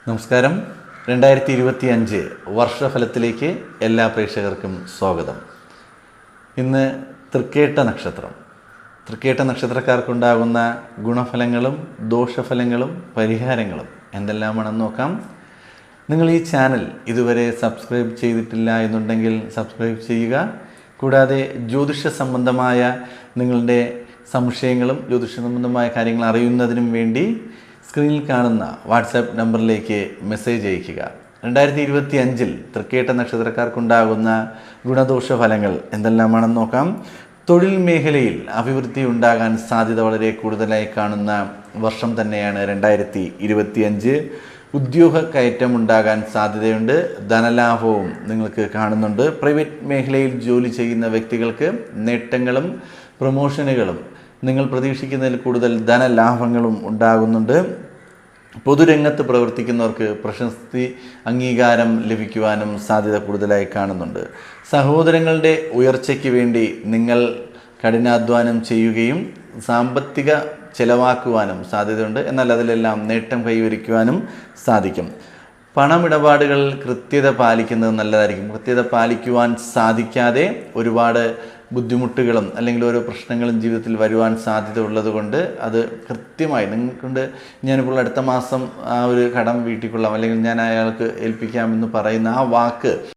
നമസ്കാരം. 2025 വർഷഫലത്തിലേക്ക് എല്ലാ പ്രേക്ഷകർക്കും സ്വാഗതം. ഇന്ന് തൃക്കേട്ട നക്ഷത്രം. തൃക്കേട്ട നക്ഷത്രക്കാർക്കുണ്ടാകുന്ന ഗുണഫലങ്ങളും ദോഷഫലങ്ങളും പരിഹാരങ്ങളും എന്തെല്ലാമാണെന്ന് നോക്കാം. നിങ്ങൾ ഈ ചാനൽ ഇതുവരെ സബ്സ്ക്രൈബ് ചെയ്തിട്ടില്ല എന്നുണ്ടെങ്കിൽ സബ്സ്ക്രൈബ് ചെയ്യുക. കൂടാതെ ജ്യോതിഷ സംബന്ധമായ നിങ്ങളുടെ സംശയങ്ങളും ജ്യോതിഷ സംബന്ധമായ കാര്യങ്ങൾ അറിയുന്നതിനും വേണ്ടി സ്ക്രീനിൽ കാണുന്ന വാട്സാപ്പ് നമ്പറിലേക്ക് മെസ്സേജ് അയയ്ക്കുക. 2025 തൃക്കേട്ട നക്ഷത്രക്കാർക്കുണ്ടാകുന്ന ഗുണദോഷ ഫലങ്ങൾ എന്തെല്ലാമാണെന്ന് നോക്കാം. തൊഴിൽ മേഖലയിൽ അഭിവൃദ്ധി ഉണ്ടാകാൻ സാധ്യത വളരെ കൂടുതലായി കാണുന്ന വർഷം തന്നെയാണ് 2025. ഉദ്യോഗ കയറ്റം ഉണ്ടാകാൻ സാധ്യതയുണ്ട്. ധനലാഭവും നിങ്ങൾക്ക് കാണുന്നുണ്ട്. പ്രൈവറ്റ് മേഖലയിൽ ജോലി ചെയ്യുന്ന വ്യക്തികൾക്ക് നേട്ടങ്ങളും പ്രൊമോഷനുകളും നിങ്ങൾ പ്രതീക്ഷിക്കുന്നതിൽ കൂടുതൽ ധനലാഭങ്ങളും ഉണ്ടാകുന്നുണ്ട്. പൊതുരംഗത്ത് പ്രവർത്തിക്കുന്നവർക്ക് പ്രശസ്തി അംഗീകാരം ലഭിക്കുവാനും സാധ്യത കൂടുതലായി കാണുന്നുണ്ട്. സഹോദരങ്ങളുടെ ഉയർച്ചയ്ക്ക് വേണ്ടി നിങ്ങൾ കഠിനാധ്വാനം ചെയ്യുകയും സാമ്പത്തിക ചെലവാക്കുവാനും സാധ്യതയുണ്ട്. എന്നാൽ അതിലെല്ലാം നേട്ടം കൈവരിക്കുവാനും സാധിക്കും. പണമിടപാടുകൾ കൃത്യത പാലിക്കുന്നത് നല്ലതായിരിക്കും. കൃത്യത പാലിക്കുവാൻ സാധിക്കാതെ ഒരുപാട് ബുദ്ധിമുട്ടുകളും അല്ലെങ്കിൽ ഓരോ പ്രശ്നങ്ങളും ജീവിതത്തിൽ വരുവാൻ സാധ്യത ഉള്ളതുകൊണ്ട് അത് കൃത്യമായി നിങ്ങൾക്കൊണ്ട് ഞാനിപ്പോൾ അടുത്ത മാസം ആ ഒരു കടം വീട്ടിക്കൊള്ളാം അല്ലെങ്കിൽ ഞാൻ അയാൾക്ക് ഏൽപ്പിക്കാമെന്ന് പറയുന്ന ആ വാക്ക്